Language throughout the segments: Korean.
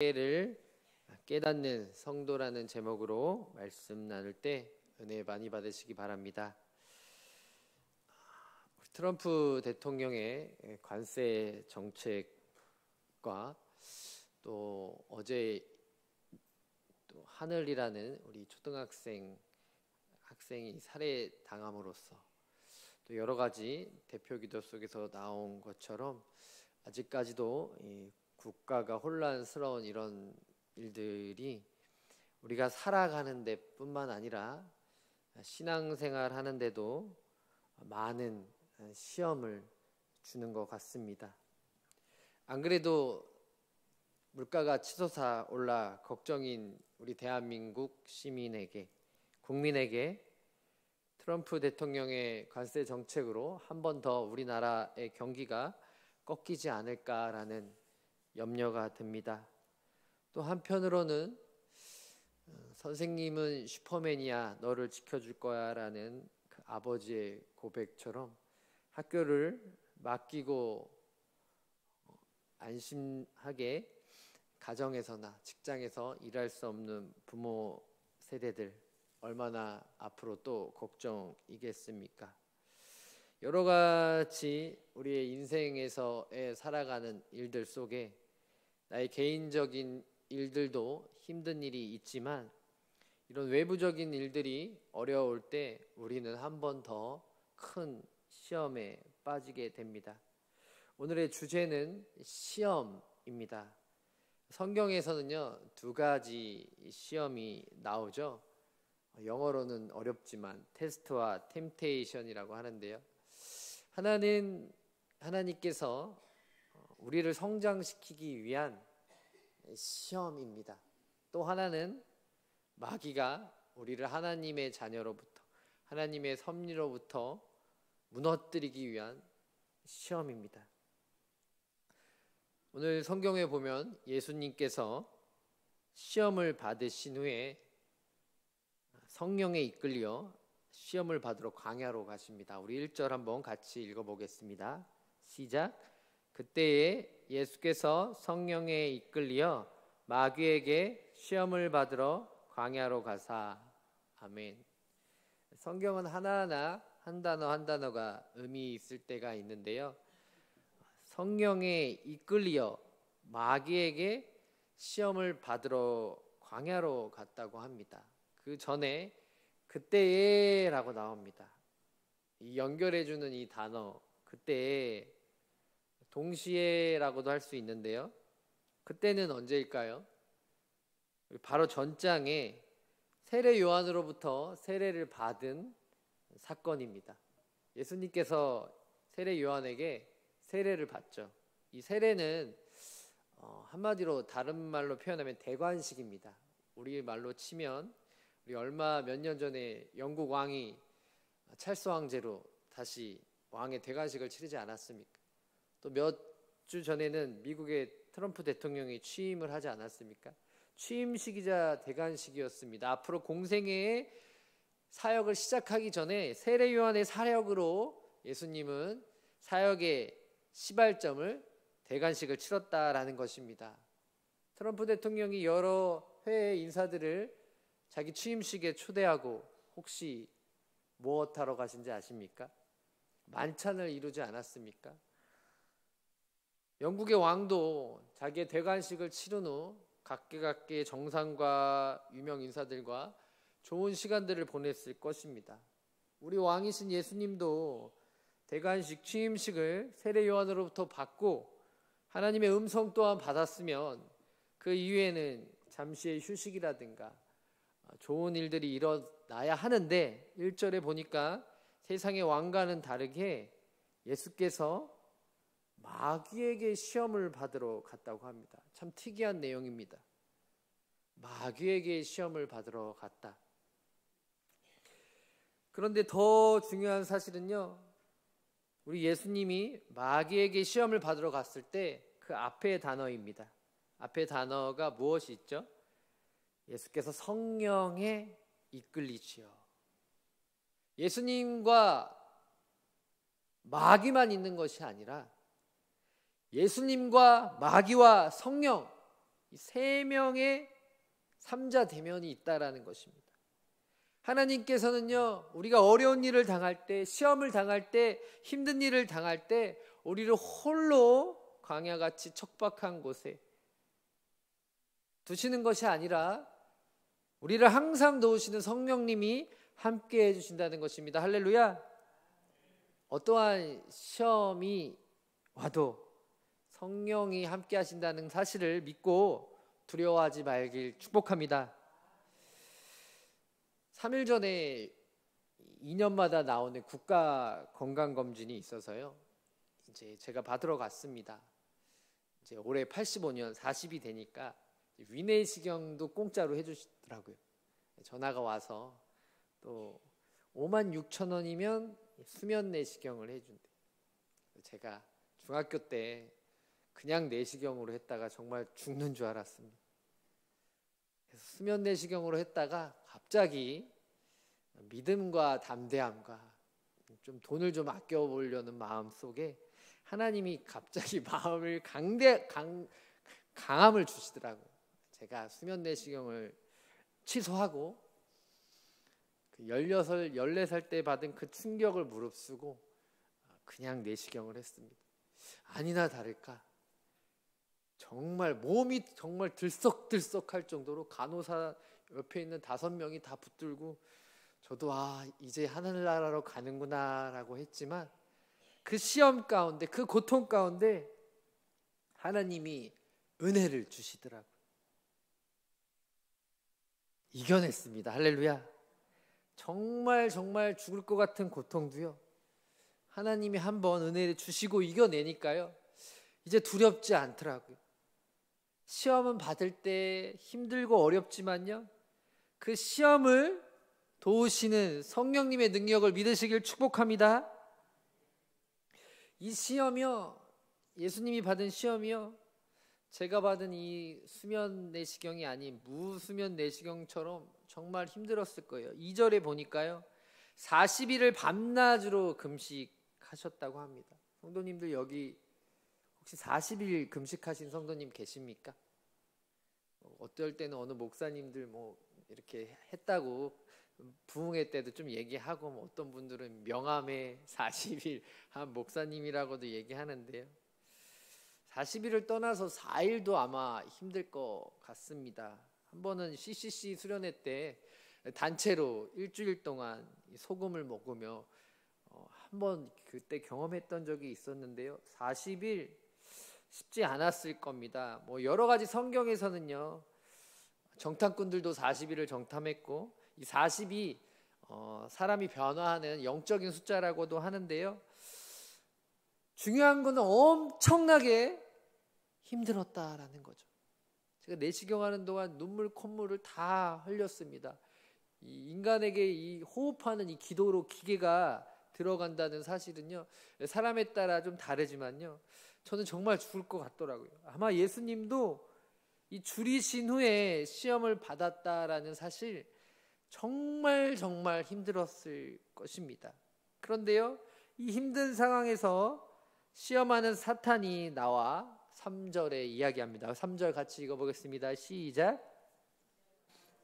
를 깨닫는 성도라는 제목으로 말씀 나눌 때 은혜 많이 받으시기 바랍니다. 트럼프 대통령의 관세 정책과 또 어제 또 하늘이라는 우리 초등학생이 살해당함으로써 또 여러 가지 대표기도 속에서 나온 것처럼 아직까지도 이 국가가 혼란스러운 이런 일들이 우리가 살아가는 데뿐만 아니라 신앙생활 하는데도 많은 시험을 주는 것 같습니다. 안 그래도 물가가 치솟아 올라 걱정인 우리 대한민국 국민에게 트럼프 대통령의 관세 정책으로 한 번 더 우리나라의 경기가 꺾이지 않을까라는 염려가 듭니다. 또 한편으로는 선생님은 슈퍼맨이야, 너를 지켜줄 거야 라는 그 아버지의 고백처럼 학교를 맡기고 안심하게 가정에서나 직장에서 일할 수 없는 부모 세대들 얼마나 앞으로 또 걱정이겠습니까? 여러 가지 우리의 인생에서 살아가는 일들 속에 나의 개인적인 일들도 힘든 일이 있지만 이런 외부적인 일들이 어려울 때 우리는 한 번 더 큰 시험에 빠지게 됩니다. 오늘의 주제는 시험입니다. 성경에서는요, 두 가지 시험이 나오죠. 영어로는 어렵지만 테스트와 템테이션이라고 하는데요. 하나는 하나님께서 우리를 성장시키기 위한 시험입니다. 또 하나는 마귀가 우리를 하나님의 자녀로부터, 하나님의 섭리로부터 무너뜨리기 위한 시험입니다. 오늘 성경에 보면 예수님께서 시험을 받으신 후에 성령에 이끌려 시험을 받으러 광야로 가십니다. 우리 1절 한번 같이 읽어보겠습니다. 시작. 그때에 예수께서 성령에 이끌려 마귀에게 시험을 받으러 광야로 가사. 아멘. 성경은 하나하나 한 단어 한 단어가 의미 있을 때가 있는데요. 성령에 이끌려 마귀에게 시험을 받으러 광야로 갔다고 합니다. 그 전에 그때에 라고 나옵니다. 이 연결해주는 이 단어 그때에 동시에 라고도 할 수 있는데요. 그때는 언제일까요? 바로 전장에 세례 요한으로부터 세례를 받은 사건입니다. 예수님께서 세례 요한에게 세례를 받죠. 이 세례는 한마디로 다른 말로 표현하면 대관식입니다. 우리 말로 치면 우리 몇 년 전에 영국 왕이 찰스 왕제로 다시 왕의 대관식을 치르지 않았습니까? 또 몇 주 전에는 미국의 트럼프 대통령이 취임을 하지 않았습니까? 취임식이자 대관식이었습니다. 앞으로 공생애의 사역을 시작하기 전에 세례 요한의 사역으로 예수님은 사역의 시발점을 대관식을 치렀다라는 것입니다. 트럼프 대통령이 여러 회의 인사들을 자기 취임식에 초대하고 혹시 무엇하러 가신지 아십니까? 만찬을 이루지 않았습니까? 영국의 왕도 자기의 대관식을 치른 후 각계각계의 정상과 유명 인사들과 좋은 시간들을 보냈을 것입니다. 우리 왕이신 예수님도 대관식 취임식을 세례 요한으로부터 받고 하나님의 음성 또한 받았으면 그 이후에는 잠시의 휴식이라든가 좋은 일들이 일어나야 하는데 1절에 보니까 세상의 왕과는 다르게 예수께서 마귀에게 시험을 받으러 갔다고 합니다. 참 특이한 내용입니다. 마귀에게 시험을 받으러 갔다. 그런데 더 중요한 사실은요, 우리 예수님이 마귀에게 시험을 받으러 갔을 때 그 앞의 단어입니다. 앞에 단어가 무엇이 있죠? 예수께서 성령에 이끌리지요. 예수님과 마귀만 있는 것이 아니라 예수님과 마귀와 성령, 이 세 명의 삼자 대면이 있다라는 것입니다. 하나님께서는요, 우리가 어려운 일을 당할 때, 시험을 당할 때, 힘든 일을 당할 때 우리를 홀로 광야같이 척박한 곳에 두시는 것이 아니라 우리를 항상 도우시는 성령님이 함께 해주신다는 것입니다. 할렐루야. 어떠한 시험이 와도 성령이 함께 하신다는 사실을 믿고 두려워하지 말길 축복합니다. 3일 전에 2년마다 나오는 국가 건강검진이 있어서요, 이제 제가 받으러 갔습니다. 이제 올해 85년 40이 되니까 위내시경도 공짜로 해주시더라고요. 전화가 와서 또 56,000원이면 수면 내시경을 해준대. 제가 중학교 때 그냥 내시경으로 했다가 정말 죽는 줄 알았습니다. 그래서 수면 내시경으로 했다가 갑자기 믿음과 담대함과 좀 돈을 좀 아껴보려는 마음 속에 하나님이 갑자기 마음을 강함을 주시더라고요. 제가 수면 내시경을 취소하고 16, 14살 때 받은 그 충격을 무릅쓰고 그냥 내시경을 했습니다. 아니나 다를까 정말 몸이 정말 들썩들썩할 정도로 간호사 옆에 있는 5명이 다 붙들고 저도 이제 하늘나라로 가는구나 라고 했지만 그 시험 가운데, 그 고통 가운데 하나님이 은혜를 주시더라고요. 이겨냈습니다. 할렐루야. 정말 죽을 것 같은 고통도요, 하나님이 한번 은혜를 주시고 이겨내니까요, 이제 두렵지 않더라고요. 시험은 받을 때 힘들고 어렵지만요, 그 시험을 도우시는 성령님의 능력을 믿으시길 축복합니다. 이 시험이요, 예수님이 받은 시험이요, 제가 받은 이 수면 내시경이 아닌 무수면 내시경처럼 정말 힘들었을 거예요. 2절에 보니까요, 40일을 밤낮으로 금식하셨다고 합니다. 성도님들 여기 혹시 40일 금식하신 성도님 계십니까? 어떨 때는 어느 목사님들 이렇게 했다고 부흥회 때도 좀 얘기하고, 어떤 분들은 명함에 40일 한 목사님이라고도 얘기하는데요, 40일을 떠나서 4일도 아마 힘들 것 같습니다. 한 번은 CCC 수련회 때 단체로 일주일 동안 소금을 먹으며 한번 그때 경험했던 적이 있었는데요, 40일 쉽지 않았을 겁니다. 여러 가지 성경에서는요, 정탐꾼들도 40일을 정탐했고, 이 40이 사람이 변화하는 영적인 숫자라고도 하는데요, 중요한 거는 엄청나게 힘들었다라는 거죠. 제가 내시경하는 동안 눈물 콧물을 다 흘렸습니다. 이 인간에게 이 호흡하는 이 기도로 기계가 들어간다는 사실은요, 사람에 따라 좀 다르지만요, 저는 정말 죽을 것 같더라고요. 아마 예수님도 이 줄이신 후에 시험을 받았다라는 사실 정말 힘들었을 것입니다. 그런데요, 이 힘든 상황에서 시험하는 사탄이 나와 3절에 이야기합니다. 3절 같이 읽어보겠습니다. 시작.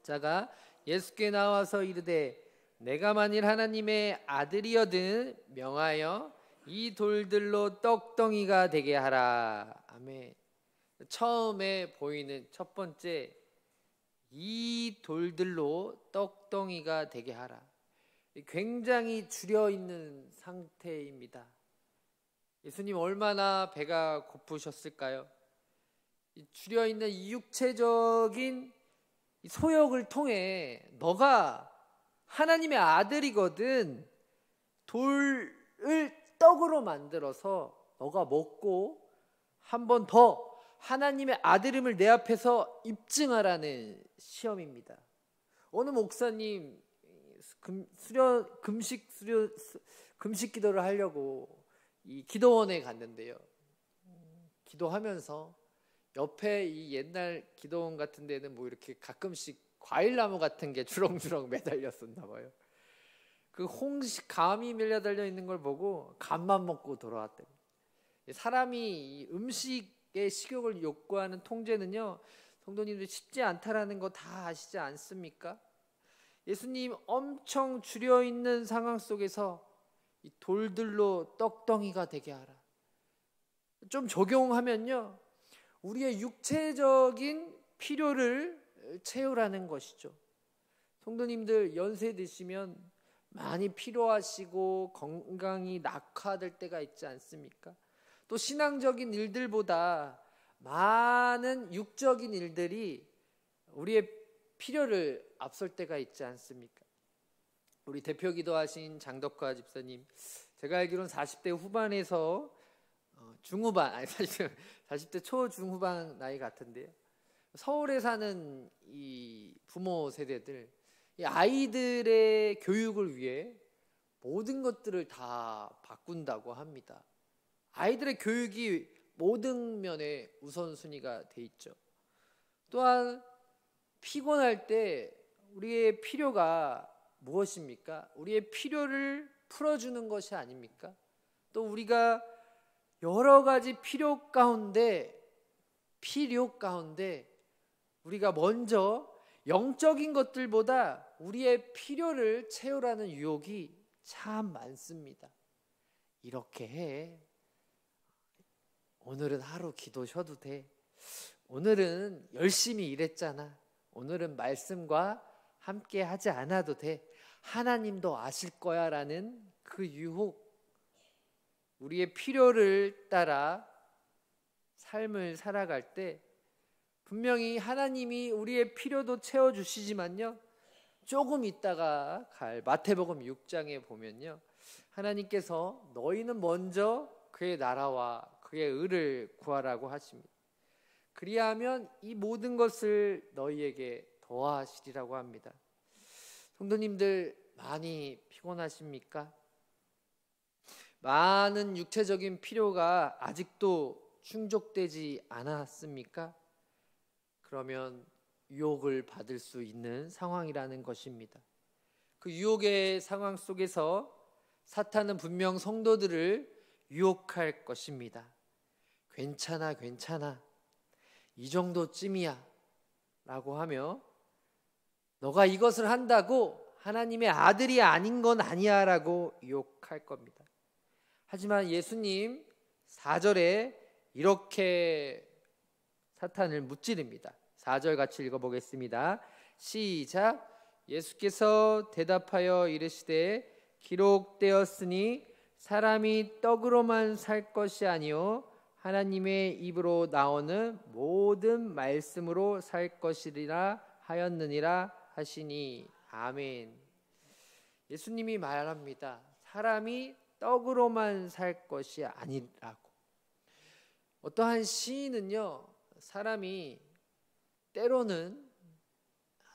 자가 예수께 나와서 이르되 내가 만일 하나님의 아들이거든 명하여 이 돌들로 떡덩이가 되게 하라. 아멘. 처음에 보이는 첫 번째, 이 돌들로 떡덩이가 되게 하라. 굉장히 줄여 있는 상태입니다. 예수님 얼마나 배가 고프셨을까요? 줄여 있는 이 육체적인 소역을 통해 너가 하나님의 아들이거든 돌을 떡으로 만들어서 너가 먹고 한 번 더 하나님의 아들임을 내 앞에서 입증하라는 시험입니다. 어느 목사님 금식 기도를 하려고 이 기도원에 갔는데요, 기도하면서 옆에 이 옛날 기도원 같은 데는 이렇게 가끔씩 과일나무 같은 게 주렁주렁 매달렸었나 봐요. 그 감이 밀려달려 있는 걸 보고 감만 먹고 돌아왔대요. 사람이 이 음식의 식욕을 욕구하는 통제는요, 성도님들 쉽지 않다라는 거 다 아시지 않습니까? 예수님 엄청 줄여 있는 상황 속에서 이 돌들로 떡덩이가 되게 하라. 좀 적용하면요, 우리의 육체적인 필요를 채우라는 것이죠. 성도님들 연세 드시면 많이 피로하시고 건강이 낙화될 때가 있지 않습니까? 또 신앙적인 일들보다 많은 육적인 일들이 우리의 필요를 앞설 때가 있지 않습니까? 우리 대표 기도하신 장덕화 집사님, 제가 알기로는 40대 후반에서 중후반, 아니 40대 초중후반 나이 같은데요. 서울에 사는 이 부모 세대들, 이 아이들의 교육을 위해 모든 것들을 다 바꾼다고 합니다. 아이들의 교육이 모든 면에 우선순위가 돼 있죠. 또한 피곤할 때 우리의 필요가 무엇입니까? 우리의 필요를 풀어주는 것이 아닙니까? 또 우리가 여러 가지 필요 가운데 우리가 먼저 영적인 것들보다 우리의 필요를 채우라는 유혹이 참 많습니다. 이렇게 해. 오늘은 하루 기도 쉬어도 돼. 오늘은 열심히 일했잖아. 오늘은 말씀과 함께 하지 않아도 돼. 하나님도 아실 거야 라는 그 유혹, 우리의 필요를 따라 삶을 살아갈 때 분명히 하나님이 우리의 필요도 채워주시지만요, 조금 있다가 갈 마태복음 6장에 보면요, 하나님께서 너희는 먼저 그의 나라와 그의 의를 구하라고 하십니다. 그리하면 이 모든 것을 너희에게 더하시리라고 합니다. 성도님들 많이 피곤하십니까? 많은 육체적인 필요가 아직도 충족되지 않았습니까? 그러면 유혹을 받을 수 있는 상황이라는 것입니다. 그 유혹의 상황 속에서 사탄은 분명 성도들을 유혹할 것입니다. 괜찮아, 이 정도쯤이야 라고 하며, 너가 이것을 한다고 하나님의 아들이 아닌 건 아니야 라고 유혹할 겁니다. 하지만 예수님 4절에 이렇게 사탄을 무찌릅니다. 4절 같이 읽어보겠습니다. 시작. 예수께서 대답하여 이르시되 기록되었으니 사람이 떡으로만 살 것이 아니요 하나님의 입으로 나오는 모든 말씀으로 살 것이리라 하였느니라 하시니. 아멘. 예수님이 말합니다. 사람이 떡으로만 살 것이 아니라고. 어떠한 시인은요, 사람이 때로는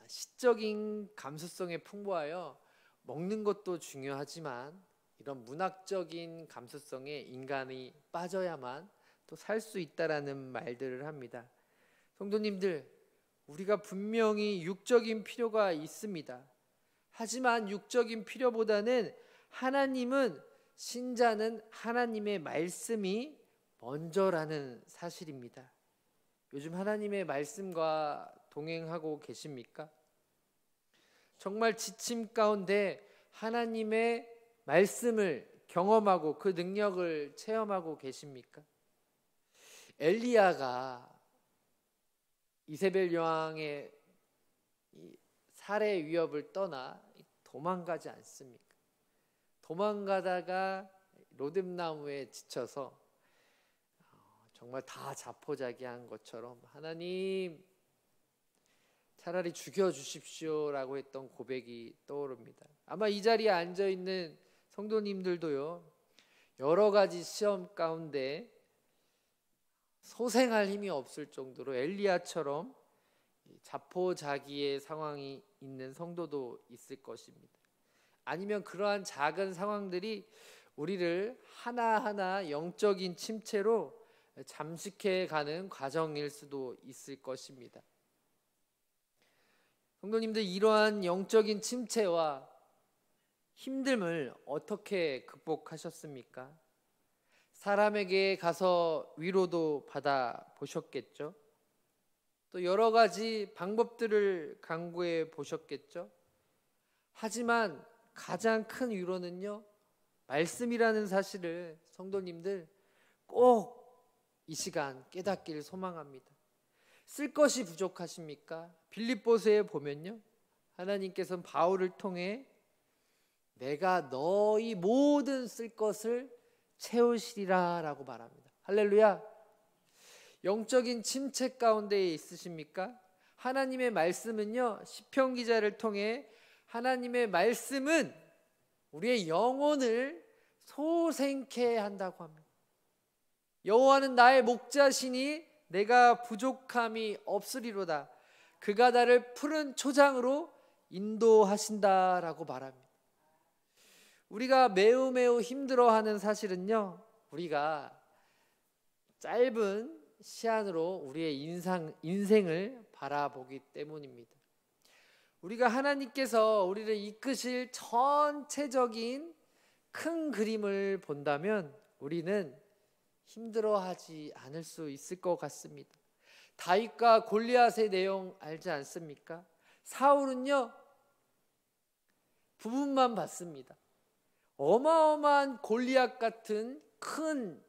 시적인 감수성에 풍부하여 먹는 것도 중요하지만 이런 문학적인 감수성에 인간이 빠져야만 또 살 수 있다라는 말들을 합니다. 성도님들, 우리가 분명히 육적인 필요가 있습니다. 하지만 육적인 필요보다는 신자는 하나님의 말씀이 먼저라는 사실입니다. 요즘 하나님의 말씀과 동행하고 계십니까? 정말 지침 가운데 하나님의 말씀을 경험하고 그 능력을 체험하고 계십니까? 엘리야가 이세벨 여왕의 살해 위협을 떠나 도망가지 않습니까? 도망가다가 로뎀나무에 지쳐서 정말 다 자포자기한 것처럼 하나님 차라리 죽여주십시오라고 했던 고백이 떠오릅니다. 아마 이 자리에 앉아있는 성도님들도요, 여러 가지 시험 가운데 소생할 힘이 없을 정도로 엘리야처럼 자포자기의 상황이 있는 성도도 있을 것입니다. 아니면 그러한 작은 상황들이 우리를 하나하나 영적인 침체로 잠식해 가는 과정일 수도 있을 것입니다. 성도님들, 이러한 영적인 침체와 힘듦을 어떻게 극복하셨습니까? 사람에게 가서 위로도 받아 보셨겠죠? 또 여러 가지 방법들을 강구해 보셨겠죠. 하지만 가장 큰 위로는요, 말씀이라는 사실을 성도님들 꼭 이 시간 깨닫기를 소망합니다. 쓸 것이 부족하십니까? 빌립보서에 보면요, 하나님께서는 바울을 통해 내가 너희 모든 쓸 것을 채우시리라 라고 말합니다. 할렐루야. 영적인 침체 가운데 있으십니까? 하나님의 말씀은요, 시편 기자를 통해 하나님의 말씀은 우리의 영혼을 소생케 한다고 합니다. 여호와는 나의 목자시니 내가 부족함이 없으리로다. 그가 나를 푸른 초장으로 인도하신다라고 말합니다. 우리가 매우 힘들어하는 사실은요, 우리가 짧은 시간으로 우리의 인생을 바라보기 때문입니다. 우리가 하나님께서 우리를 이끄실 전체적인 큰 그림을 본다면 우리는 힘들어하지 않을 수 있을 것 같습니다. 다윗과 골리앗의 내용 알지 않습니까? 사울은요, 부분만 봤습니다. 어마어마한 골리앗 같은 큰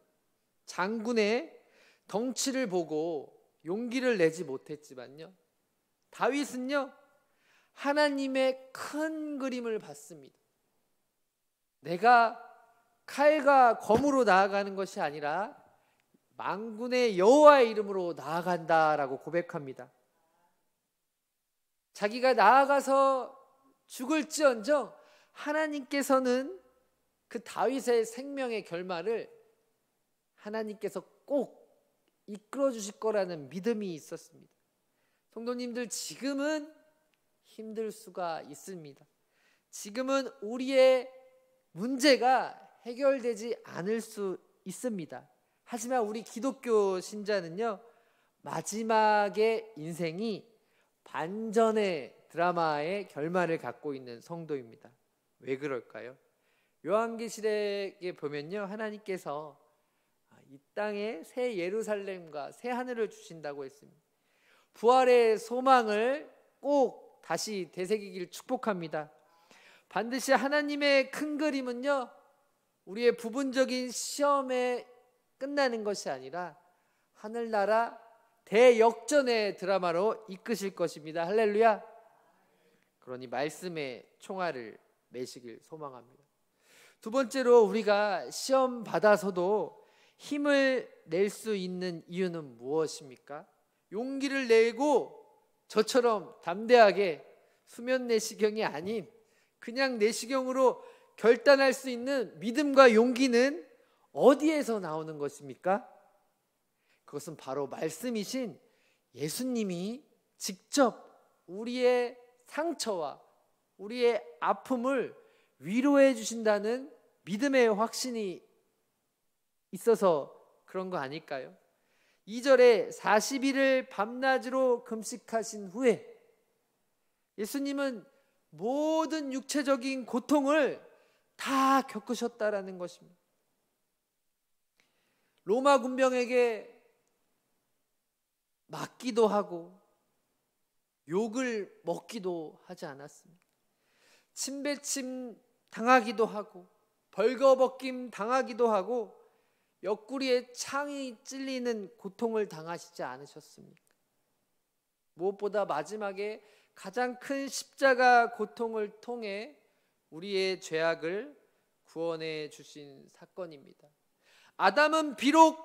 장군의 덩치를 보고 용기를 내지 못했지만요, 다윗은요, 하나님의 큰 그림을 봤습니다. 내가 칼과 검으로 나아가는 것이 아니라 만군의 여호와의 이름으로 나아간다라고 고백합니다. 자기가 나아가서 죽을지언정 하나님께서는 그 다윗의 생명의 결말을 하나님께서 꼭 이끌어 주실 거라는 믿음이 있었습니다. 성도님들, 지금은 힘들 수가 있습니다. 지금은 우리의 문제가 해결되지 않을 수 있습니다. 하지만 우리 기독교 신자는요, 마지막의 인생이 반전의 드라마의 결말을 갖고 있는 성도입니다. 왜 그럴까요? 요한계시록에 보면요, 하나님께서 이 땅에 새 예루살렘과 새 하늘을 주신다고 했습니다. 부활의 소망을 꼭 다시 되새기길 축복합니다. 반드시 하나님의 큰 그림은요, 우리의 부분적인 시험에 끝나는 것이 아니라 하늘나라 대역전의 드라마로 이끄실 것입니다. 할렐루야. 그러니 말씀의 총알을 매시길 소망합니다. 두 번째로, 우리가 시험 받아서도 힘을 낼 수 있는 이유는 무엇입니까? 용기를 내고 저처럼 담대하게 수면 내시경이 아닌 그냥 내시경으로 결단할 수 있는 믿음과 용기는 어디에서 나오는 것입니까? 그것은 바로 말씀이신 예수님이 직접 우리의 상처와 우리의 아픔을 위로해 주신다는 믿음의 확신이 있어서 그런 거 아닐까요? 2절에 40일을 밤낮으로 금식하신 후에 예수님은 모든 육체적인 고통을 다 겪으셨다라는 것입니다. 로마 군병에게 맞기도 하고 욕을 먹기도 하지 않았습니다. 침배침 당하기도 하고 벌거벗김 당하기도 하고 옆구리에 창이 찔리는 고통을 당하시지 않으셨습니까? 무엇보다 마지막에 가장 큰 십자가 고통을 통해 우리의 죄악을 구원해 주신 사건입니다. 아담은 비록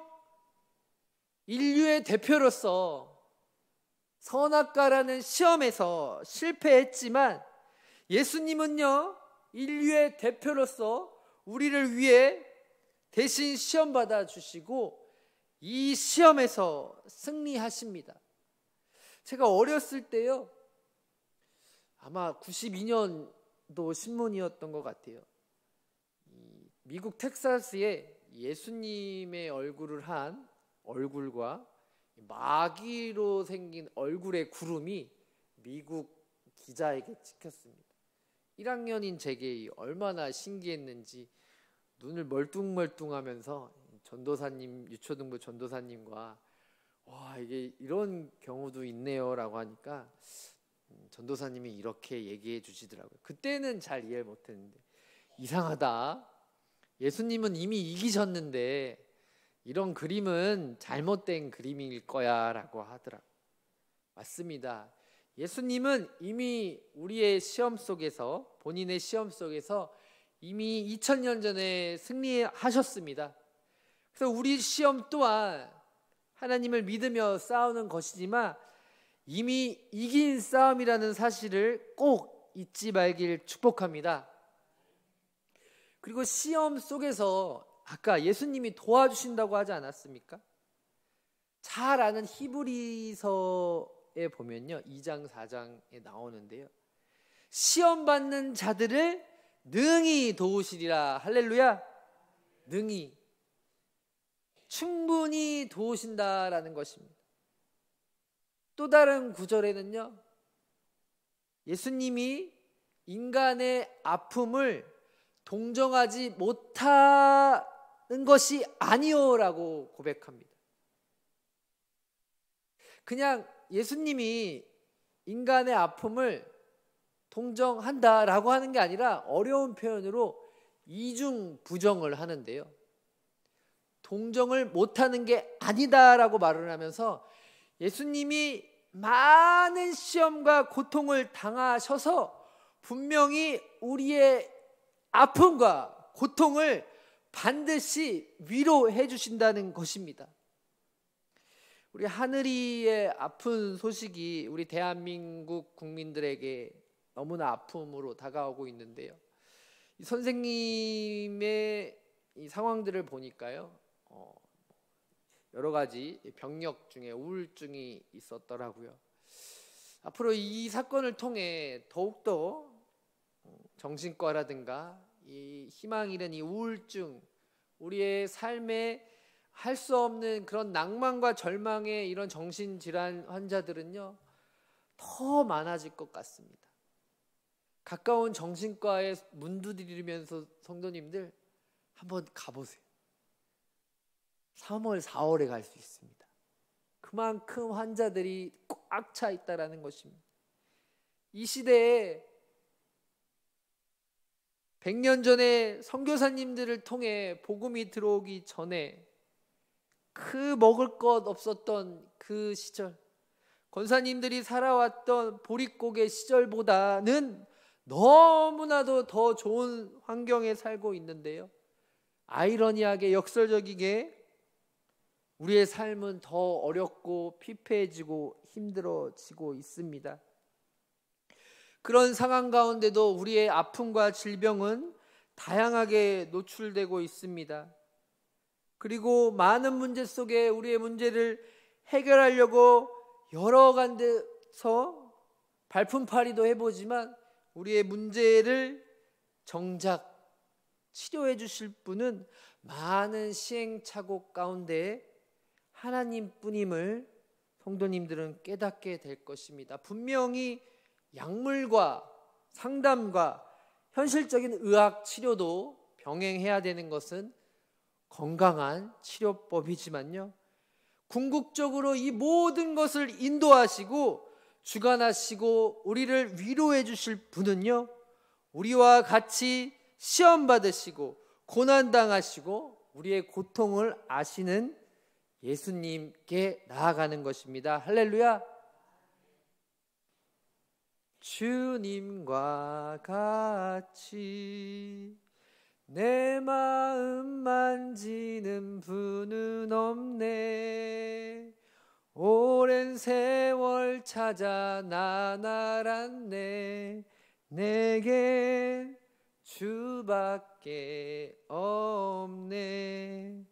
인류의 대표로서 선악과라는 시험에서 실패했지만 예수님은요, 인류의 대표로서 우리를 위해 대신 시험 받아 주시고 이 시험에서 승리하십니다. 제가 어렸을 때요, 아마 92년도 신문이었던 것 같아요. 미국 텍사스에 예수님의 얼굴을 한 얼굴과 마귀로 생긴 얼굴의 구름이 미국 기자에게 찍혔습니다. 1학년인 제게 얼마나 신기했는지 눈을 멀뚱멀뚱하면서 전도사님, 유초등부 전도사님과 와, 이게 이런 경우도 있네요라고 하니까 전도사님이 이렇게 얘기해 주시더라고요. 그때는 잘 이해를 못했는데, 이상하다. 예수님은 이미 이기셨는데 이런 그림은 잘못된 그림일 거야라고 하더라고요. 맞습니다. 예수님은 이미 우리의 시험 속에서, 본인의 시험 속에서 이미 2000년 전에 승리하셨습니다. 그래서 우리 시험 또한 하나님을 믿으며 싸우는 것이지만 이미 이긴 싸움이라는 사실을 꼭 잊지 말길 축복합니다. 그리고 시험 속에서 아까 예수님이 도와주신다고 하지 않았습니까? 잘 아는 히브리서에 보면요, 2장 4장에 나오는데요, 시험 받는 자들을 능히 도우시리라. 할렐루야. 능히, 충분히 도우신다라는 것입니다. 또 다른 구절에는요, 예수님이 인간의 아픔을 동정하지 못하는 것이 아니오라고 고백합니다. 그냥 예수님이 인간의 아픔을 동정한다라고 하는 게 아니라 어려운 표현으로 이중부정을 하는데요, 동정을 못하는 게 아니다라고 말을 하면서 예수님이 많은 시험과 고통을 당하셔서 분명히 우리의 아픔과 고통을 반드시 위로해 주신다는 것입니다. 우리 하늘이의 아픈 소식이 우리 대한민국 국민들에게 너무나 아픔으로 다가오고 있는데요, 이 선생님의 이 상황들을 보니까요, 여러 가지 병력 중에 우울증이 있었더라고요. 앞으로 이 사건을 통해 더욱더 정신과라든가 이 희망 잃은 이 우울증, 우리의 삶에 할 수 없는 그런 낭만과 절망의 이런 정신질환 환자들은요, 더 많아질 것 같습니다. 가까운 정신과에 문두드리면서 성도님들 한번 가보세요. 3월, 4월에 갈 수 있습니다. 그만큼 환자들이 꽉 차 있다라는 것입니다. 이 시대에 100년 전에 선교사님들을 통해 복음이 들어오기 전에 그 먹을 것 없었던 그 시절, 권사님들이 살아왔던 보릿고개 시절보다는 너무나도 더 좋은 환경에 살고 있는데요, 아이러니하게 역설적이게 우리의 삶은 더 어렵고 피폐해지고 힘들어지고 있습니다. 그런 상황 가운데도 우리의 아픔과 질병은 다양하게 노출되고 있습니다. 그리고 많은 문제 속에 우리의 문제를 해결하려고 여러 간데서 발품팔이도 해보지만 우리의 문제를 정작 치료해 주실 분은 많은 시행착오 가운데 하나님뿐임을 성도님들은 깨닫게 될 것입니다. 분명히 약물과 상담과 현실적인 의학 치료도 병행해야 되는 것은 건강한 치료법이지만요, 궁극적으로 이 모든 것을 인도하시고 주관하시고 우리를 위로해 주실 분은요, 우리와 같이 시험 받으시고 고난 당하시고 우리의 고통을 아시는 예수님께 나아가는 것입니다. 할렐루야. 주님과 같이 내 마음 만지는 분은 없네. 오랜 세월 찾아 나날았네. 내겐 주밖에 없네.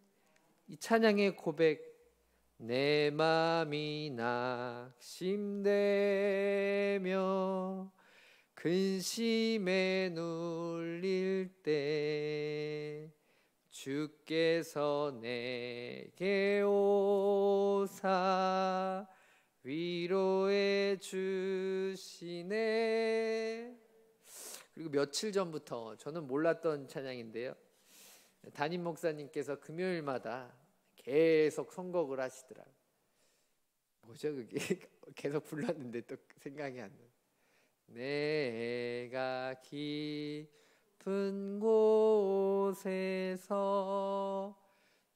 이 찬양의 고백, 내 맘이 낙심되며 근심에 눌릴 때 주께서 내게 오사 위로해 주시네. 그리고 며칠 전부터 저는 몰랐던 찬양인데요, 담임 목사님께서 금요일마다 계속 선곡을 하시더라고요. 뭐죠 그게? 계속 불렀는데 또 생각이 안 나. 내가 깊은 곳에서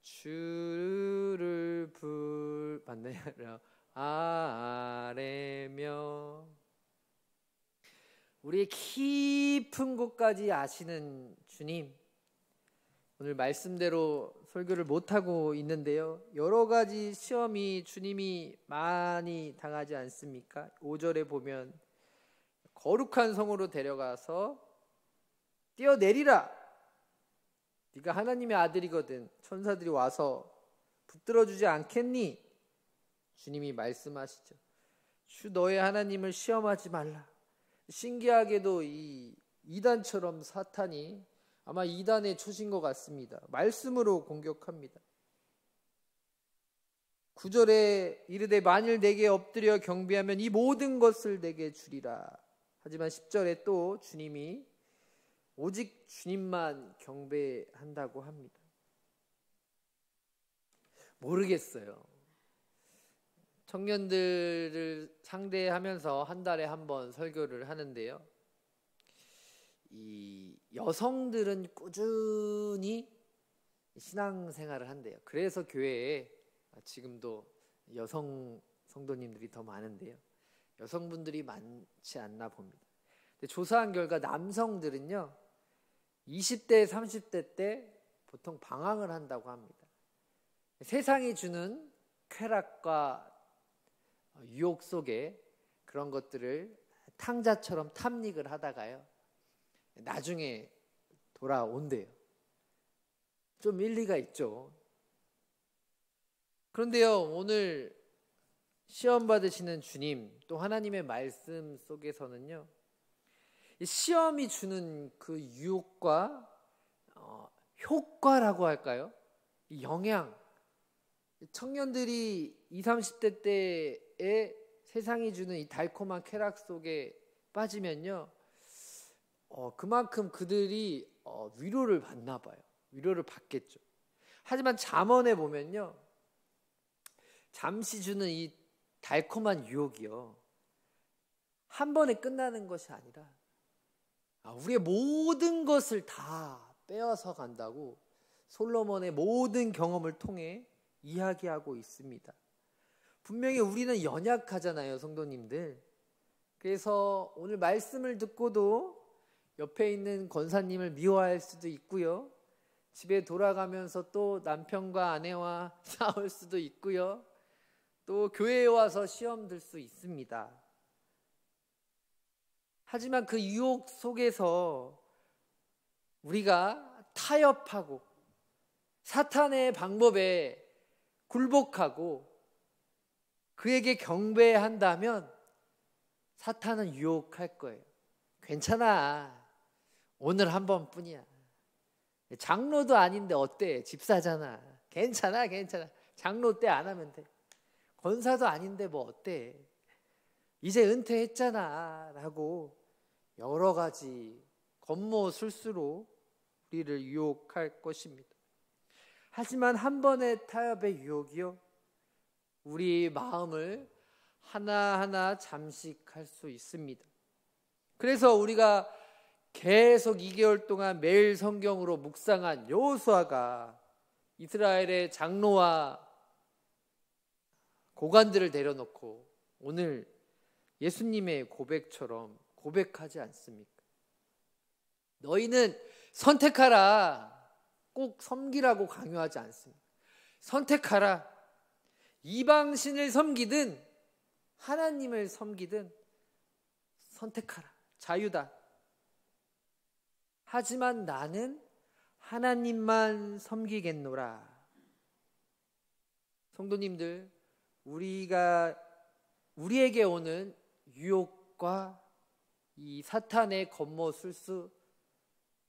주를 맞나요? 아뢰며. 우리의 깊은 곳까지 아시는 주님, 오늘 말씀대로 설교를 못하고 있는데요, 여러 가지 시험이 주님이 많이 당하지 않습니까? 5절에 보면 거룩한 성으로 데려가서 뛰어내리라, 네가 하나님의 아들이거든 천사들이 와서 붙들어주지 않겠니? 주님이 말씀하시죠. 주 너의 하나님을 시험하지 말라. 신기하게도 이 이단처럼 사탄이 아마 이단의 초신 것 같습니다. 말씀으로 공격합니다. 9절에 이르되 만일 내게 엎드려 경배하면 이 모든 것을 내게 주리라. 하지만 10절에 또 주님이 오직 주님만 경배한다고 합니다. 모르겠어요. 청년들을 상대하면서 한 달에 한 번 설교를 하는데요, 이 여성들은 꾸준히 신앙생활을 한대요. 그래서 교회에 지금도 여성 성도님들이 더 많은데요, 여성분들이 많지 않나 봅니다. 근데 조사한 결과 남성들은요 20대 30대 때 보통 방황을 한다고 합니다. 세상이 주는 쾌락과 유혹 속에 그런 것들을 탕자처럼 탐닉을 하다가요 나중에 돌아온대요. 좀 일리가 있죠. 그런데요, 오늘 시험 받으시는 주님, 또 하나님의 말씀 속에서는요, 이 시험이 주는 그 유혹과 효과라고 할까요? 이 영향, 청년들이 20, 30대 때에 세상이 주는 이 달콤한 쾌락 속에 빠지면요, 그만큼 그들이 위로를 받나 봐요. 위로를 받겠죠. 하지만 잠언에 보면요, 잠시 주는 이 달콤한 유혹이요 한 번에 끝나는 것이 아니라 우리의 모든 것을 다 빼앗아 간다고 솔로몬의 모든 경험을 통해 이야기하고 있습니다. 분명히 우리는 연약하잖아요, 성도님들. 그래서 오늘 말씀을 듣고도 옆에 있는 권사님을 미워할 수도 있고요, 집에 돌아가면서 또 남편과 아내와 싸울 수도 있고요, 또 교회에 와서 시험 들 수 있습니다. 하지만 그 유혹 속에서 우리가 타협하고 사탄의 방법에 굴복하고 그에게 경배한다면 사탄은 유혹할 거예요. 괜찮아, 오늘 한 번뿐이야. 장로도 아닌데 어때? 집사잖아. 괜찮아. 장로 때 안 하면 돼. 권사도 아닌데 뭐 어때? 이제 은퇴했잖아 라고 여러 가지 겉모술수로 우리를 유혹할 것입니다. 하지만 한 번의 타협의 유혹이요 우리 마음을 하나하나 잠식할 수 있습니다. 그래서 우리가 계속 2개월 동안 매일 성경으로 묵상한 여호수아가 이스라엘의 장로와 고관들을 내려놓고 오늘 예수님의 고백처럼 고백하지 않습니까? 너희는 선택하라. 꼭 섬기라고 강요하지 않습니다. 선택하라. 이방신을 섬기든 하나님을 섬기든 선택하라. 자유다. 하지만 나는 하나님만 섬기겠노라. 성도님들, 우리에게 오는 유혹과 이 사탄의 겉모술수,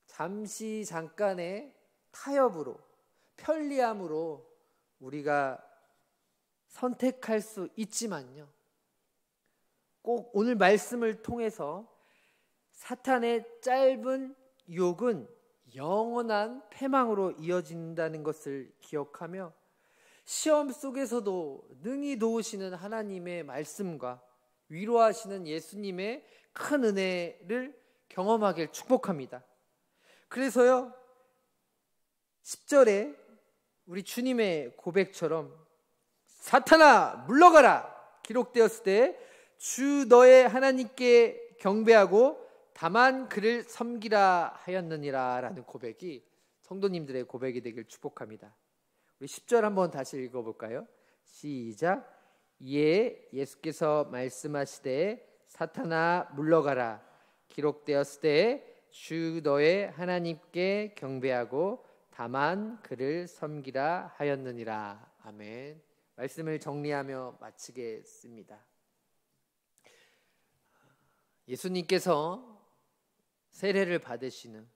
잠깐의 타협으로, 편리함으로 우리가 선택할 수 있지만요, 꼭 오늘 말씀을 통해서 사탄의 짧은 유혹은 영원한 패망으로 이어진다는 것을 기억하며 시험 속에서도 능히 도우시는 하나님의 말씀과 위로하시는 예수님의 큰 은혜를 경험하길 축복합니다. 그래서요, 10절에 우리 주님의 고백처럼 사탄아 물러가라 기록되었을 때 주 너의 하나님께 경배하고 다만 그를 섬기라 하였느니라 라는 고백이 성도님들의 고백이 되길 축복합니다. 우리 10절 한번 다시 읽어볼까요? 시작. 이에 예수께서 말씀하시되 사탄아 물러가라 기록되었을 때 주 너의 하나님께 경배하고 다만 그를 섬기라 하였느니라. 아멘. 말씀을 정리하며 마치겠습니다. 예수님께서 세례를 받으시는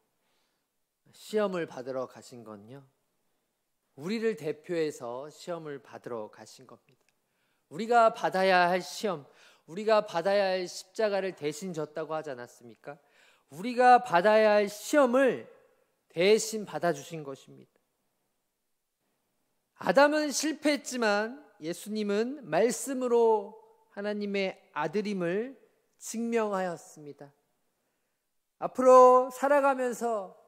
시험을 받으러 가신 건요, 우리를 대표해서 시험을 받으러 가신 겁니다. 우리가 받아야 할 시험, 우리가 받아야 할 십자가를 대신 졌다고 하지 않았습니까? 우리가 받아야 할 시험을 대신 받아주신 것입니다. 아담은 실패했지만 예수님은 말씀으로 하나님의 아들임을 증명하였습니다. 앞으로 살아가면서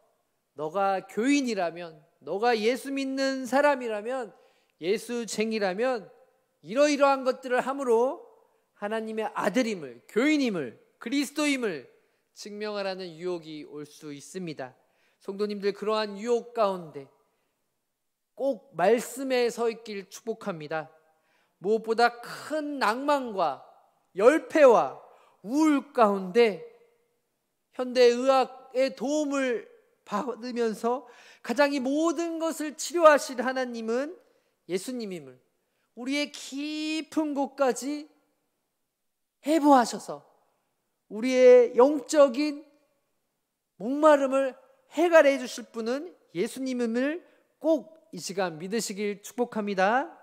너가 교인이라면, 너가 예수 믿는 사람이라면, 예수쟁이라면 이러이러한 것들을 함으로 하나님의 아들임을, 교인임을, 그리스도임을 증명하라는 유혹이 올 수 있습니다. 성도님들, 그러한 유혹 가운데 꼭 말씀에 서 있길 축복합니다. 무엇보다 큰 낭만과 열패와 우울 가운데 현대의학의 도움을 받으면서 가장 이 모든 것을 치료하실 하나님은 예수님임을 우리의 깊은 곳까지 해부하셔서 우리의 영적인 목마름을 해결해 주실 분은 예수님임을 꼭 이 시간 믿으시길 축복합니다.